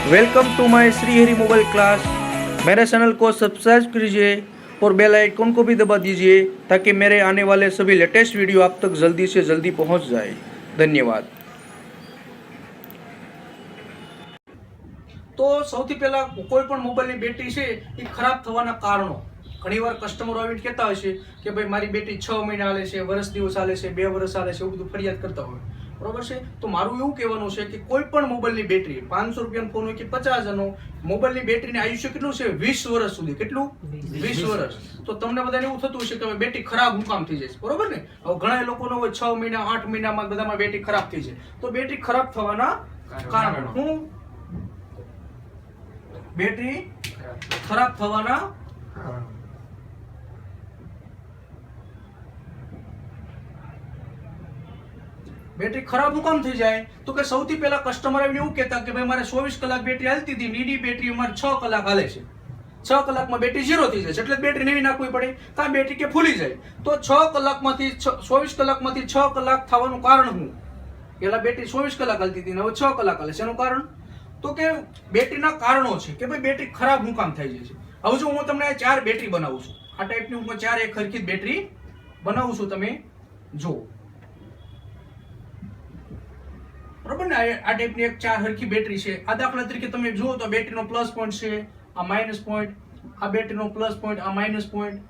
Welcome to my Shri Hari mobile class. मेरे channel को subscribe कीजिए और बेल आइकन को भी दबा दीजिए ताकि मेरे आने वाले सभी लेटेस्ट वीडियो आप तक जल्दी से जल्दी पहुंच जाए। धन्यवाद। तो સૌથી પહેલા કોઈ પણ મોબાઈલની બેટરી છે એ ખરાબ થવાના કારણો ઘણીવાર કસ્ટમરો આવીને કહેતા હોય છે કે ભાઈ મારી બેટરી 6 મહિના હાલે છે, વર્ષ દિવસ હાલે છે, 2 વર્ષ હાલે છે, એવું બધું ફરિયાદ કરતા હોય, બરોબર છે। તો મારું એવું કહેવાનું છે કે કોઈ પણ મોબાઈલની બેટરી 500 રૂપિયાનો ફોન હોય કે 50,000નો, મોબાઈલની બેટરીનું આયુષ્ય કેટલું છે? 20 વર્ષ સુધી। કેટલું? 20 વર્ષ। તો તમને બધાને એવું થતું હશે કે બેટરી ખરાબ હું કામ થઈ જાય, બરોબર ને? હવે ઘણા લોકોનો હોય 6 મહિના 8 મહિનામાં બધામાં બેટરી ખરાબ થઈ જાય। તો બેટરી ખરાબ થવાના કારણ હું બેટરી ખરાબ થવાના બેટરી ખરાબ હું કામ થઈ જાય તો કે સૌથી પહેલા કસ્ટમર આવીને એવું કહેતા કે ભાઈ મારે 24 કલાક બેટરી હાલતી હતી, નીડી બેટરી અમારે 6 કલાક હાલે છે, 6 કલાકમાં બેટરી 0 થઈ જાય એટલે બેટરી નવી નાખવી પડે, તો આ બેટરી કે ફૂલી જાય। તો 6 કલાકમાંથી 24 કલાકમાંથી 6 કલાક થવાનું કારણ શું? પહેલા બેટરી 24 કલાક હાલતી હતી ને હવે 6 કલાક હાલે છે, એનું કારણ તો કે બેટરીના કારણો છે કે ભાઈ બેટરી ખરાબ હું કામ થઈ જાય છે। હવે જો હું તમને 4 બેટરી બનાવું છું, આ ટાઈપની હું 4 એક સરખી બેટરી બનાવું છું, તમે જો બરોબર ને? આ ટાઈપની એક 4 સરખી બેટરી છે। આ દાખલા તરીકે તમે જુઓ તો બેટરીનો પ્લસ પોઈન્ટ છે, આ માઇનસ પોઈન્ટ, આ બેટરીનો પ્લસ પોઈન્ટ, આ માઇનસ પોઈન્ટ,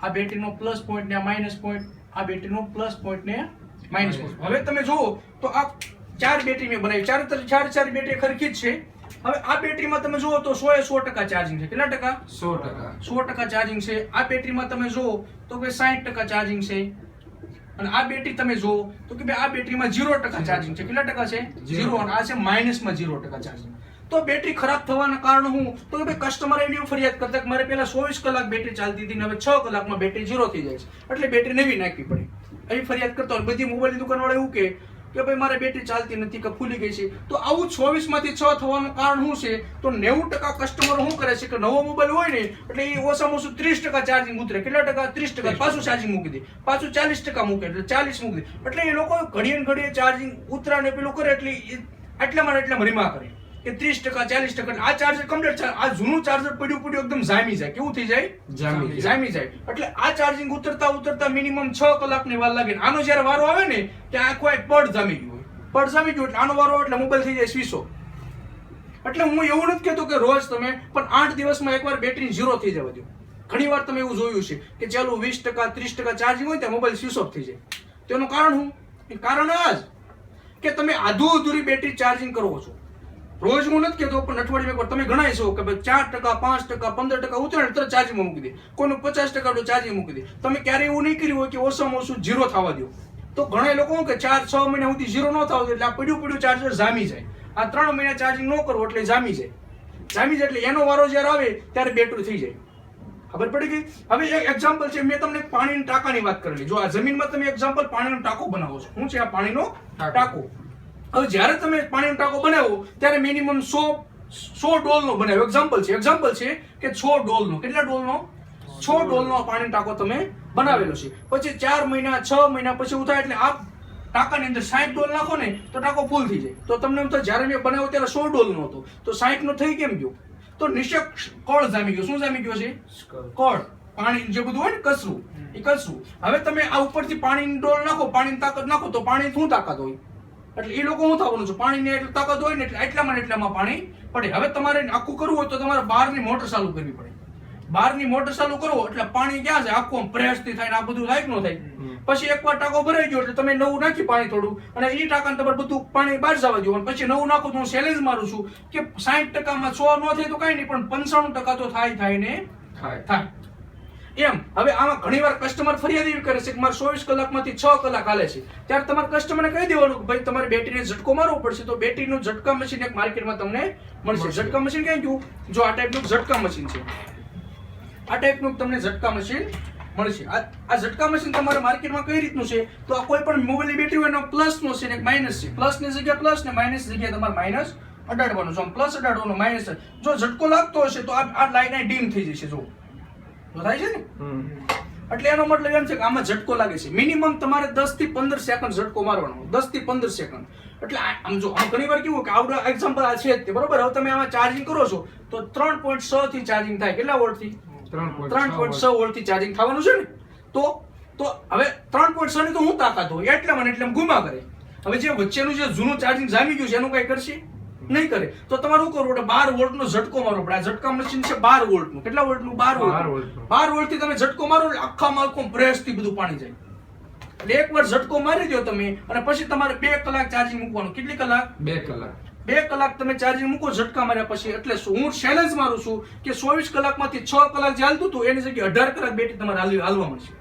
આ બેટરીનો પ્લસ પોઈન્ટ ને આ માઇનસ પોઈન્ટ, આ બેટરીનો પ્લસ પોઈન્ટ ને માઇનસ પોઈન્ટ। હવે તમે જુઓ તો આ 4 બેટરી મેં બનાવી, ચાર બેટરી ખરખી જ છે। હવે આ બેટરીમાં તમે જુઓ તો 100% ચાર્જિંગ છે। કેટલા ટકા? 100% ચાર્જિંગ છે। આ બેટરીમાં તમે જુઓ તો કે 60% ચાર્જિંગ છે, અને આ બેટરી તમે જુઓ તો કે આ બેટરીમાં 0% ચાર્જિંગ છે। કેટલા ટકા છે? 0। અને આ છે માઇનસમાં 0% ચાર્જિંગ। તો બેટરી ખરાબ થવાના કારણ હું તો કે ભાઈ કસ્ટમર એની ફરિયાદ કરતા કે મારે પહેલા 24 કલાક બેટરી ચાલતી હતી ને હવે 6 કલાકમાં બેટરી 0 થઈ જાય છે એટલે બેટરી નવી નાખવી પડે, એવી ફરિયાદ કરતા હોય। બધી મોબાઈલની દુકાનવાળા એવું કે ભાઈ મારે બેટરી ચાલતી નથી કે ફૂલી ગઈ છે। તો આવું 24 માંથી 6 થવાનું કારણ શું છે? તો 90% કસ્ટમરો શું કરે છે કે નવો મોબાઈલ હોય ને એટલે એ ઓછામાં ઓછું 30% ચાર્જિંગ ઉતરે। કેટલા ટકા? 30%। પાછું ચાર્જિંગ મૂકી દે, પાછું 40% મૂકે એટલે 40 મૂકી દે, એટલે એ લોકો ઘડીએ ચાર્જિંગ ઉતરાને પેલું કરે એટલે એટલામાં રીમા કરે કે 30% 40%। આ ચાર્જર કમ્પ્લીટ, આ જૂનું ચાર્જર પડ્યું એકદમ જામી જાય। કેવું થઈ જાય? જામી જાય। એટલે આ ચાર્જિંગ ઉતરતા મિનિમમ 6 કલાકની વાર લાગે। આનો જયારે વારો આવે ને કે આ કોઈ પડ જામી ગયું હોય, પડ જામી ગયું એટલે આનો વારો એટલે મોબાઈલ થઈ જાય સ્વિચ ઓફ। એટલે હું એવું નથી કહેતો કે રોજ તમે, પણ 8 દિવસમાં એકવાર બેટરી 0 થઈ જવા દો। ઘણી વાર તમે એવું જોયું છે કે ચાલો 20% 30% ચાર્જિંગ હોય ત્યાં મોબાઈલ સ્વિચ ઓફ થઈ જાય। તેનું કારણ શું? કારણ આ જ કે તમે અધૂરી બેટરી ચાર્જિંગ કરો છો। રોજ હું નથી કહેતો પણ અઠવાડિયામાં એકવાર તમે ગણાય છો કે ભાઈ 4%, 5%, 15% ઉતરે તરત ચાર્જિંગમાં મૂકી દે, કોઈનું 50% ચાર્જિંગ મૂકી દે। તમે ક્યારેય એવું નહીં કર્યું હોય કે ઓછામાં ઓછું 0 થવા દો। તો ઘણા લોકો કે 4-6 મહિના સુધી 0 ન થવા દે એટલે આ પડ્યું ચાર્જર જામી જાય। આ 3 મહિના ચાર્જિંગ ન કરો એટલે જામી જાય એટલે એનો વારો જયારે આવે ત્યારે બેટરી થઈ જાય। ખબર પડી ગઈ? હવે એક એક્ઝામ્પલ છે, મેં તમને પાણીના ટાંકાની વાત કરેલી। જો આ જમીનમાં તમે એક્ઝામ્પલ પાણીનો ટાંકો બનાવો છો, શું છે આ પાણીનો ટાંકો? હવે જ્યારે તમે પાણીનો ટાંકો બનાવો ત્યારે મિનિમમ 100 ડોલનો બનાવ્યો। એક્ઝામ્પલ છે કે 6 ડોલનો, કેટલા ડોલનો? 6 ડોલનો પાણીનો ટાંકો તમે બનાવેલો છે। પછી 4 મહિના 6 મહિના પછી એવું થાય એટલે આ ટાંકાની અંદર 60 ડોલ નાખો ને તો ટાંકો ફૂલ થઈ જાય। તો તમને એમ તો જ્યારે મેં બનાવ્યો ત્યારે 100 ડોલનો હતો તો 60 નો થઈ કેમ ગયો? તો નિશ્ચક કળ જામી ગયો। શું જામી ગયો છે? કળ, પાણી જે બધું હોય ને કચરું, એ કચરું। હવે તમે આ ઉપરથી પાણીની ડોલ નાખો, પાણીની તાકાત નાખો તો પાણી શું તાકાત હોય? એટલે એ લોકો શું થવાનું છે? પાણીની એટલી તાકાત હોય ને એટલે એટલામાં પાણી પડે। હવે તમારે આખું કરવું હોય તો તમારે બહારની મોટર ચાલુ કરવી પડે। બહારની મોટર ચાલુ કરો એટલે પાણી ક્યાં છે? આખું પ્રેસથી થાય ને આ બધું થાય કે ન થાય? પછી એકવાર ટાંકો ભરાઈ ગયો એટલે તમે નવું નાખી પાણી થોડું, અને એ ટાંકાને તમારે બધું પાણી બહાર જવા દો, અને પછી નવું નાખો તો હું ચેલેન્જ મારું છું કે 60%માં 100 ન થાય તો કઈ નહીં પણ 95% તો થાય ને થાય એમ। હવે આમાં ઘણી વાર કસ્ટમર ફરિયાદ એવી કરે છે કે મારે 24 કલાકમાંથી 6 કલાક હાલે છે, ત્યારે તમારે કસ્ટમરને કહી દેવાનું કે ભાઈ તમારે બેટરીને ઝટકો મારવો પડશે। તો બેટરીનું ઝટકા મશીન એક માર્કેટમાં તમને મળશે। ઝટકા મશીન ક્યાં ગયું? જો આ ટાઈપનું ઝટકા મશીન છે, આ ટાઈપનું તમને ઝટકા મશીન મળશે। આ ઝટકા મશીન તમારે માર્કેટમાં કઈ રીતનું છે? તો આ કોઈ પણ મોબાઈલની બેટરી હોય એનો પ્લસનો છે ને એક માઇનસ છે। પ્લસની જગ્યાએ પ્લસ ને માઇનસ જગ્યાએ તમારે માઇનસ અડાડવાનું છે। પ્લસ અડાડવાનું, માઇનસ। જો ઝટકો લાગતો હશે તો આ લાઈન ડીમ થઈ જશે। જો થાય છે ને? એટલે એનો મતલબ એમ છે કે આમાં ઝટકો લાગે છે. મિનિમમ તમારે 10 થી 15 સેકન્ડ ઝટકો મારવાનો, 10 થી 15 સેકન્ડ. એટલે આમ જો આમ ઘણી વાર કેવું કે આવડો એક્ઝામ્પલ આ છે જ તે બરોબર. હવે તમે આમાં ચાર્જિંગ કરો છો તો 3.6 થી ચાર્જિંગ થાય. કેટલા વોલ્ટ થી? 3.6 વોલ્ટ થી ચાર્જિંગ થવાનું છે ને. તો હવે 3.6 ની તો હું તાકાત હોય એટલે મને એટલે ગુમા કરે. હવે જે વચ્ચેનું જે જૂનું ચાર્જિંગ જામી ગયું છે એનું કઈ કરશે નહીં કરે. તો તમારે શું કરવું પડે? 12 વોલ્ટ નો ઝટકો મારવો પડે. આ ઝટકા મશીન છે 12 વોલ્ટ નું. કેટલા વોલ્ટ નું? 12 વોલ્ટ. 12 વોલ્ટ થી તમે ઝટકો મારો એટલે આખા માલકો પ્રેસ થી બધું પાણી જાય. એટલે એકવાર ઝટકો મારી દો તમે અને પછી તમારે 2 કલાક ચાર્જિંગ મૂકવાનું. કેટલી કલાક? 2 કલાક. 2 કલાક તમે ચાર્જિંગ મૂકો ઝટકા માર્યા પછી. એટલે હું ચેલેન્જ મારું છું કે 24 કલાકમાંથી 6 કલાક જે હાલતું હતું એની જગ્યાએ 18 કલાક બેટરી તમારે હાલવા મળશે.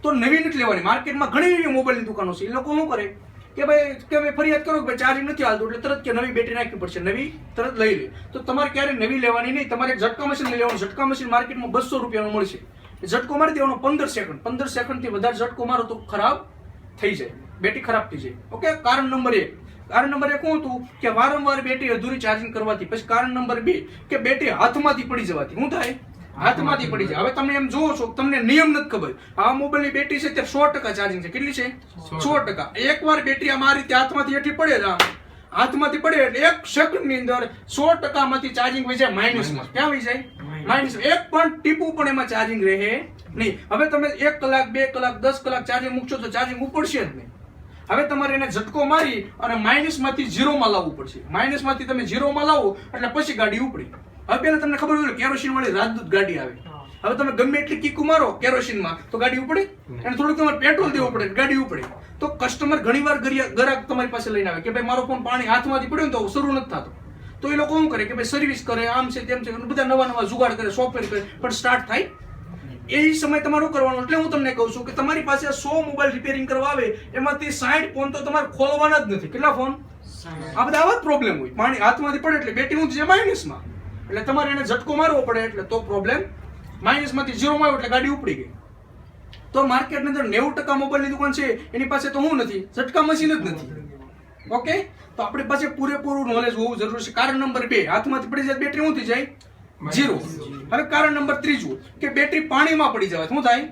તો નવી નથી લેવાની. માર્કેટમાં ઘણી એવી મોબાઈલની દુકાનો છે. એ લોકો શું કરે કે ભાઈ ફરિયાદ કરો કે ભાઈ ચાર્જિંગ નથી હાલતું એટલે તરત કે નવી બેટરી નાખવી પડશે, નવી તરત લઈ લે. તો તમારે ક્યારે નવી લેવાની નહીં. તમારે એક ઝટકા મશીન લઈ લેવાનું. ઝટકા મશીન માર્કેટમાં 200 રૂપિયાનું મળશે. ઝટકો મારી દેવાનો 15 સેકન્ડ. 15 સેકન્ડ થી વધારે ઝટકો મારો તો ખરાબ થઈ જાય, બેટરી ખરાબ થઈ જાય. ઓકે. કારણ નંબર 1. કારણ નંબર 1 શું હતું કે વારંવાર બેટરી અધૂરી ચાર્જિંગ કરવાથી. પછી કારણ નંબર 2 કે બેટરી હાથમાંથી પડી જવાથી. શું થાય? હાથમાંથી પડી જાય. હવે તમે એમ જોવો છો તમને નિયમ નથી ખબર. આ મોબાઈલની બેટરી છે તે 100% ચાર્જિંગ છે. કેટલી છે? 100%. એકવાર બેટરી આ રીતે હાથમાંથી હેઠી પડે છે, હાથમાંથી પડે એટલે 1 સેકન્ડ ની અંદર 100% માંથી ચાર્જિંગ વહી જાય માઇનસમાં. ક્યાં વહી જાય? માઇનસ. એક પણ ટીપું પણ એમાં ચાર્જિંગ રહે નહીં. હવે તમે 1 કલાક 2 કલાક 10 કલાક ચાર્જિંગ મૂકશો તો ચાર્જિંગ ઉપડશે જ નહીં. હવે તમારે એને ઝટકો મારી અને માઇનસ માંથી 0 માં લાવવું પડશે. માઇનસ માંથી તમે 0 માં લાવો એટલે પછી ગાડી ઉપડી. હવે પેલા તમને ખબર હોય કેરોસીન વાળી રાજદૂત ગાડી આવે. હવે તમે ગમે એટલી કીકુ મારો કેરોસીનમાં તો ગાડી ઉપડે. અને થોડુંક તમારે પેટ્રોલ દેવું પડે ગાડી ઉપડે. તો કસ્ટમર ઘણીવાર ગ્રાહક તમારી પાસે લઈને આવે કે ભાઈ મારો ફોન પાણી હાથમાંથી પડ્યો ને તો શરૂ નથી થતો. તો એ લોકો શું કરે કે ભાઈ સર્વિસ કરે, આમ છે તેમ છે, બધા નવા જુગાડ કરે, સોફ્ટવેર કરે, પણ સ્ટાર્ટ થાય એ સમય તમારું કરવાનું. એટલે હું તમને કહું છું કે તમારી પાસે 100 મોબાઈલ રિપેરિંગ કરવા આવે એમાંથી 60 ફોન તો તમારે ખોલવાના જ નથી. કેટલા ફોન? આ બધા આવા જ પ્રોબ્લેમ હોય. પાણી હાથમાંથી પડે એટલે બેટરી ઊંચી જાય માઇનસમાં. એટલે તમારે એને ઝટકો મારવો પડે એટલે તો પ્રોબ્લેમ માઇનસમાંથી 0 માં આવ્યો એટલે ગાડી ઉપડી ગઈ. તો માર્કેટની અંદર 90% મોબાઈલની દુકાન છે એની પાસે તો હું નથી, ઝટકા મશીન જ નથી. ઓકે. તો આપણી પાસે પૂરેપૂરું નોલેજ હોવું જરૂરી છે. કારણ નંબર 2 હાથમાંથી પડી જાય બેટરી ઊંચી જાય 0. હવે કારણ નંબર 3 કે બેટરી પાણીમાં પડી જાય. શું થાય?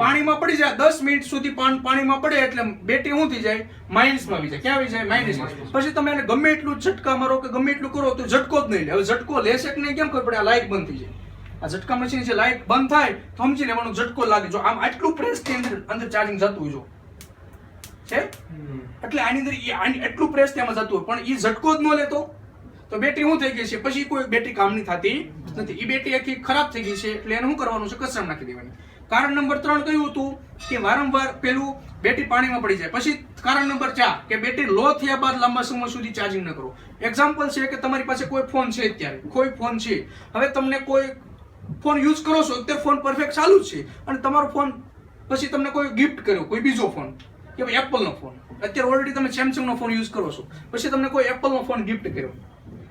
પાણીમાં પડી જાય 10 મિનિટ સુધી પાણીમાં પડે એટલે બેટરી શું થઈ જાય? માઇનસમાં આવી જાય. ક્યાં આવી જાય? માઇનસમાં. પછી તમે એને ગમે એટલું ઝટકા મારો કે ગમે એટલું કરો તો ઝટકો જ નહીં લે. હવે ઝટકો લેશે કે નહીં કેમ ખબર પડે? આ લાઇટ બંધ થઈ જાય. આ ઝટકા મશીન છે, લાઇટ બંધ થાય તો સમજી લેવાનું ઝટકો લાગે. જો આમ આટલું પ્રેસ થી અંદર ચાર્જિંગ જતું હોય છે એટલે આની અંદર એટલું પ્રેસ તેમાં જતું હોય પણ એ ઝટકો જ ન લેતો તો બેટરી શું થઈ ગઈ છે? પછી કોઈ બેટરી કામની થતી નથી. એ બેટરી આખી ખરાબ થઈ ગઈ છે એટલે એને શું કરવાનું છે? કચરામાં નાખી દેવાની. કારણ નંબર 3 કયું હતું કે વારંવાર પેલું બેટરી પાણીમાં પડી જાય. પછી કારણ નંબર 4 કે બેટરી લો થયા બાદ લાંબા સમય સુધી ચાર્જિંગ ન કરો. એક્ઝામ્પલ છે કે તમારી પાસે કોઈ ફોન છે, અત્યારે કોઈ ફોન છે, હવે તમને કોઈ ફોન યુઝ કરો છો, અત્યારે ફોન પરફેક્ટ ચાલુ જ છે અને તમારો ફોન પછી તમને કોઈ ગિફ્ટ કર્યો, કોઈ બીજો ફોન કે ભાઈ એપલ નો ફોન, અત્યારે ઓલરેડી તમે સેમસંગ નો ફોન યુઝ કરો છો, પછી તમને કોઈ એપલ નો ફોન ગિફ્ટ કર્યો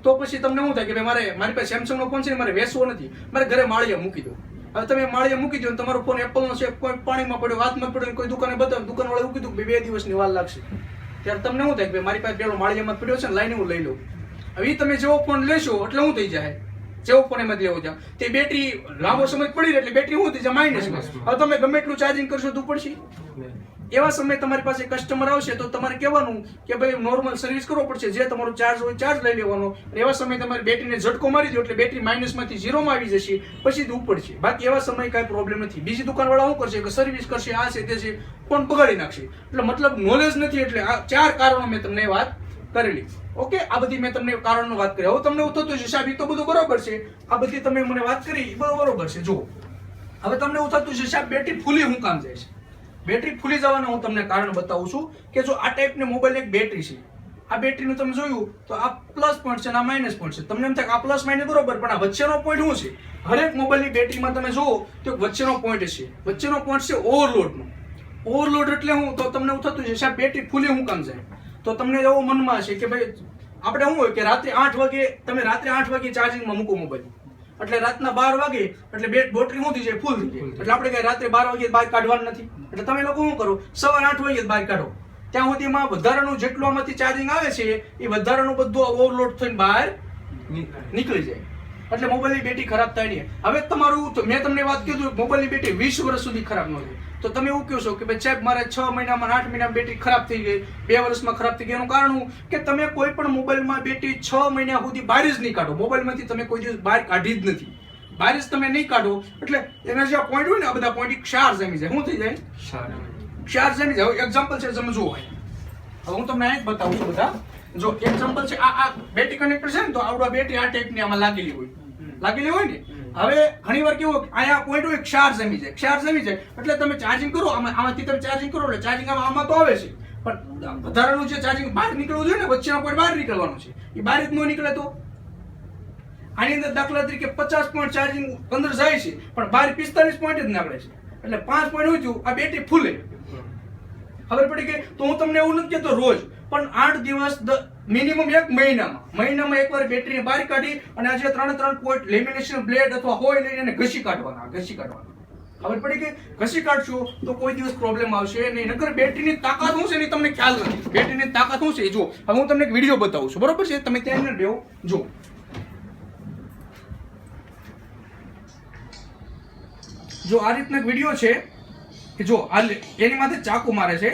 તો પછી તમને શું થાય કે ભાઈ મારી પાસે સેમસંગ નો ફોન છે, મારે વેચવો નથી, મારે ઘરે માળિયા મૂકી દો. હવે તમે માળિયા મૂકી દો તમારો ફોન એપલ નો છે, કોઈ પાણીમાં પડ્યો, હાથમાં પડ્યો, કોઈ દુકાને બતાવ્યો, દુકાનવાળાએ એવું કીધું કે 2 દિવસની વાર લાગશે, ત્યારે તમને શું થાય કે મારી પાસે પેલો માળિયામાં પડ્યો છે ને, લાઈને હું લઈ લઉં. હવે તમે જેવો ફોન લેશો એટલે શું થઈ જાય, જેવો ફોન એમાં લેવો જાવ તે બેટરી લાંબો સમય પડી રહે એટલે બેટરી શું થઈ જાય માઇનસમાં. હવે તમે ગમે એટલું ચાર્જિંગ કરશો તો પડશે. એવા સમયે તમારી પાસે કસ્ટમર આવશે તો તમારે કહેવાનું કે ભાઈ નોર્મલ સર્વિસ કરવો પડશે, જે તમારો ચાર્જ હોય ચાર્જ લઈ લેવાનો. એવા સમયે તમારી બેટરીને ઝટકો મારી દો એટલે બેટરી માઇનસમાંથી 0 માં આવી જશે, પછી જ ઉપડશે. બાકી એવા સમયે કાંઈ પ્રોબ્લેમ નથી. બીજી દુકાનવાળા શું કરશે કે સર્વિસ કરશે, આ છે તે છે, ફોન બગાડી નાખશે. એટલે મતલબ નોલેજ નથી. એટલે આ 4 કારણો મેં તમને વાત કરેલી. ઓકે, આ બધી મેં તમને કારણનો વાત કરી. હવે તમને એવું થતું છે સાહેબ એ તો બધું બરોબર છે, આ બધી તમે મને વાત કરી બરોબર છે. જુઓ હવે તમને એવું થતું છે સાહેબ બેટરી ફૂલી હું કામ જાય છે. બેટરી ફૂલી જવાનું હું તમને કારણ બતાવું છું કે જો આ ટાઈપની મોબાઈલ એક બેટરી છે, આ બેટરીનું તમે જોયું તો આ પ્લસ પોઈન્ટ છે અને આ માઇનસ પોઈન્ટ છે. તમને એમ થાય કે આ પ્લસ માઇનસ બરોબર, પણ આ વચ્ચેનો પોઈન્ટ શું છે? હરેક મોબાઈલની બેટરીમાં તમે જુઓ તો વચ્ચેનો પોઈન્ટ છે. વચ્ચેનો પોઈન્ટ છે ઓવરલોડનો. ઓવરલોડ એટલે હું તો તમને એવું થતું છે સાહેબ બેટરી ફૂલી હું કામ જાય. તો તમને એવો મનમાં છે કે ભાઈ આપણે શું હોય કે રાત્રે 8 વાગે તમે રાત્રે 8 વાગે ચાર્જિંગમાં મૂકો મોબાઈલ, એટલે રાતના 12 વાગે એટલે બેટરી શું થઈ જાય? ફૂલ થઈ જાય. એટલે આપણે કઈ રાત્રે 12 વાગે બહાર કાઢવાનું નથી. એટલે તમે લોકો શું કરો, સવારે 8 વાગે બહાર કાઢો, ત્યાં સુધીમાં વધારાનું જેટલું આમાંથી ચાર્જિંગ આવે છે એ વધારાનું બધું ઓવરલોડ થઈને બહાર નીકળી જાય. એટલે મોબાઈલની બેટરી ખરાબ થાય નહીં. હવે તમારું તો મેં તમને વાત કીધું મોબાઈલની બેટરી 20 વર્ષ સુધી ખરાબ ન થાય, તો તમે એવું કહો છો કે ભાઈ સાહેબ મારે 6 મહિનામાં 8 મહિનામાં બેટરી ખરાબ થઈ ગઈ, 2 વર્ષમાં ખરાબ થઈ ગઈ. એનું કારણ શું કે તમે કોઈ પણ મોબાઈલમાં બેટરી 6 મહિના સુધી બહાર જ નહીં કાઢો. મોબાઈલમાંથી તમે કોઈ દિવસ બહાર કાઢી જ નથી, બહાર જ તમે નહીં કાઢો એટલે એના જે પોઈન્ટ હોય ને આ બધા પોઈન્ટ ક્ષાર જમી જાય. શું થઈ જાય? ક્ષાર જમી જાય. એક્ઝામ્પલ છે તમે જુઓ, હવે હું તમને એક બતાવું છું બધા. જો એક્ઝામ્પલ છે આ બેટરી કનેક્ટર છે ને, તો આવડો બેટરી આ ટાઈપની આમાં લાગેલી હોય ને. હવે ઘણી વાર કેવું અહીંયા પોઈન્ટ હોય ક્ષાર જમી જાય. ક્ષાર જમી જાય એટલે તમે ચાર્જિંગ કરો, આમાંથી તમે ચાર્જિંગ કરો એટલે ચાર્જિંગ આમાં તો આવે છે, પણ વધારાનું જે ચાર્જિંગ બહાર નીકળવું જોઈએ ને, વચ્ચેનો પોઈન્ટ બહાર નીકળવાનો છે, એ બહાર જ ન નીકળે તો આની અંદર દાખલા તરીકે 50 પોઈન્ટ ચાર્જિંગ અંદર જાય છે પણ બહાર 45 પોઈન્ટ જ નીકળે છે, એટલે 5 પોઈન્ટ હોય આ બેટરી ફૂલે. ખબર પડી ગઈ? તો હું તમને એવું નથી કહેતો રોજ, પણ 8 દિવસ મિનિમમ 1 મહિનામાં એકવાર બેટરીને બહાર કાઢી અને આ જે 3 પોઈન્ટ લેમિનેશન બ્લેડ અથવા હોય લઈને એને ઘસી કાઢવાના. ખબર પડી ગઈ? ઘસી કાઢશો તો કોઈ દિવસ પ્રોબ્લેમ આવશે નહીં. નકર બેટરીની તાકાત શું છે એની તમને ખ્યાલ નથી. બેટરીની તાકાત શું છે જો, હવે હું તમને એક વિડીયો બતાવું છું, બરોબર છે? તમે ત્યાં બેહો જો. જો આ રીતનો એક વિડીયો છે કે જો આ એની માથે ચાકુ મારે છે.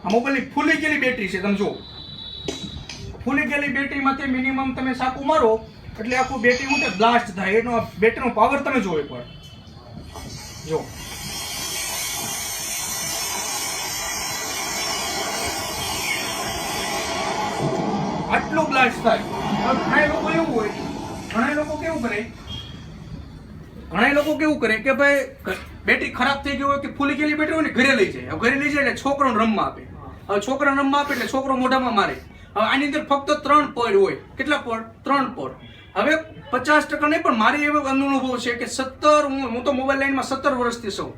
આ મોબાઈલની ફૂલી ગયેલી બેટરી છે, તમે જો ફૂલી ગયેલી બેટરી માથે મિનિમમ તમે ચાકુ મારો એટલે આખું બેટરી હું બ્લાસ્ટ થાય. એનો બેટરીનો પાવર તમે જો એકવાર જો. આટલો બ્લાસ્ટ થાય. ઘણા લોકો એવું હોય, ઘણા લોકો કેવું કરે કે ભાઈ બેટરી ખરાબ થઈ ગઈ હોય કે ફૂલી ગયેલી બેટરી હોય ને ઘરે લઈ જાય. ઘરે લઈ જાય એટલે છોકરાને રમવા આપે. હવે છોકરાને રમવા આપે એટલે છોકરો મોઢામાં મારે. હવે આની અંદર ફક્ત 3 પડ હોય. કેટલા પડ? 3 પડ. હવે 50% નહીં, પણ મારી એવો અનુભવ છે કે 17 હું તો મોબાઈલ લાઈનમાં 17 વર્ષથી છું,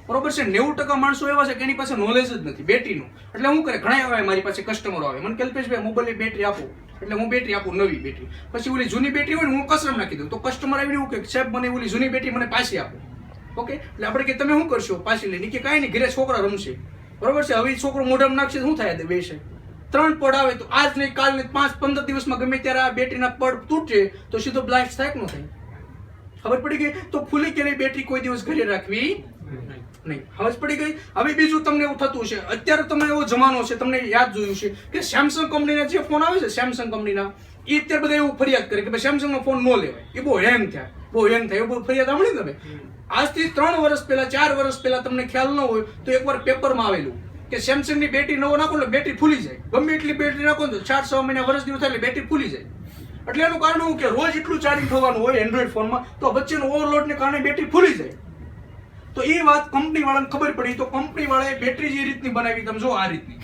બરોબર છે. 90% માણસો એવા છે કે એની પાસે નોલેજ જ નથી બેટરીનું. એટલે હું કરે, ઘણા આવે મારી પાસે કસ્ટમરો આવે, મને કલ્પેશભાઈ મોબાઈલની બેટરી આપો, એટલે હું બેટરી આપું, નવી બેટરી. પછી ઓલી જૂની બેટરી હોય ને હું કસરમ નાખી દઉં, તો કસ્ટમર આવી એવું કે સાહેબ મને ઓલી જૂની બેટરી મને પાછી આપો. ઓકે, એટલે આપણે કે તમે શું કરશો પાછી લઈને? કે કાંઈ નહીં, ઘરે છોકરા રમશે, બરોબર છે. હવે છોકરો મોઢામાં નાખશે શું થાય? બેસે 3 પડ આવે તો આજ નહીં કાલ નહીં 5-15 દિવસમાં ગમે ત્યારે આ બેટરીના પડ તૂટે તો સીધો બ્લાસ્ટ થાય કે ન થાય? ખબર પડી ગઈ? તો ફૂલી ગયેલી બેટરી કોઈ દિવસ ઘરે રાખવી નહીં. સમજ પડી ગઈ? હવે બીજું તમને એવું થતું છે, અત્યારે તમને એવો જમાનો છે, તમને યાદ જોયું છે કે સેમસંગ કંપનીના જે ફોન આવે છે, સેમસંગ કંપનીના, એ અત્યારે બધા એવું ફરિયાદ કરે કે ભાઈ સેમસંગનો ફોન ન લેવાય, એ બહુ હેંગ થાય, એવું ફરિયાદ સાંભળી તમે? આજથી 3 વર્ષ પહેલા 4 વર્ષ પહેલા તમને ખ્યાલ ન હોય તો એકવાર પેપરમાં આવેલું કે સેમસંગની બેટરી નવો નાખો એટલે બેટરી ફૂલી જાય. ગમે એટલી બેટરી નાખો તો 4-6 મહિના વર્ષ દિવસ થાય એટલે બેટરી ફૂલી જાય. એટલે એનું કારણ શું કે રોજ એટલું ચાર્જિંગ થવાનું હોય એન્ડ્રોઈડ ફોનમાં, તો વચ્ચેનો ઓવરલોડને કારણે બેટરી ફૂલી જાય. તો એ વાત કંપની વાળાને ખબર પડી, તો કંપની વાળાએ બેટરી જે રીતની બનાવી, તમે જો આ રીતની.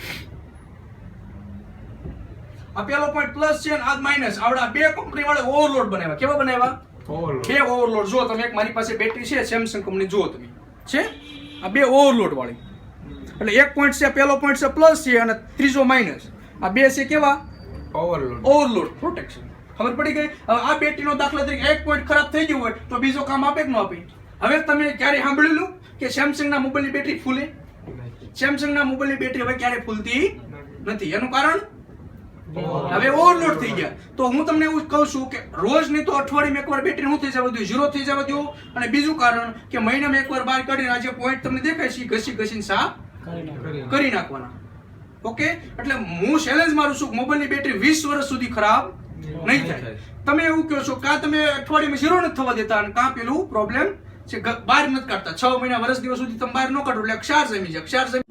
આ પેલો પોઈન્ટ પ્લસ છે અને આ માઇનસ. આવડા બે કંપની વાળાએ ઓવરલોડ બનાવ્યા. કેવા બનાવ્યા? બે ઓવરલોડ. જો તમે એક મારી પાસે બેટરી છે સેમસંગ કંપની, જો તમે છે આ બે ઓવરલોડ વાળી. એટલે એક પોઈન્ટ છે, પેલો પોઈન્ટ છે પ્લસ છે અને ત્રીજો માઇનસ. આ બે છે કેવા? Overload protection. ખબર પડી ગઈ? હવે આ બેટરીનો દાખલા તરીકે એક પોઈન્ટ ખરાબ થઈ ગયું હોય તો બીજો કામ આપે કે ન આપે? હવે તમે ક્યારે સાંભળેલું કે સેમસંગના મોબાઈલની બેટરી ફૂલે? સેમસંગના મોબાઈલની બેટરી હવે ક્યારે ફૂલતી નથી. એનું કારણ હવે ઓવરલોડ થઈ ગયા. તો હું તમને એવું કહું છું કે રોજ નહીં તો અઠવાડિયામાં એકવાર બેટરી શું થઈ જવા દો, 0 થઈ જવા દો. અને બીજું કારણ કે મહિનામાં એકવાર બહાર કાઢીને આ જે પોઈન્ટ તમને દેખાય છે ઘસીને સાફ કરી નાખવાના. ઓકે, એટલે હું ચેલેન્જ મારું છું મોબાઈલની બેટરી 20 વર્ષ સુધી ખરાબ નહીં થાય. તમે એવું કહો છો કાં તમે અઠવાડિયામાં 0 નથી થવા દેતા અને કાં પેલું પ્રોબ્લેમ છે બહાર નથી કાઢતા. 6 મહિના વર્ષ દિવસ સુધી તમે બહાર ન કાઢો એટલે ક્ષાર જમી જાય.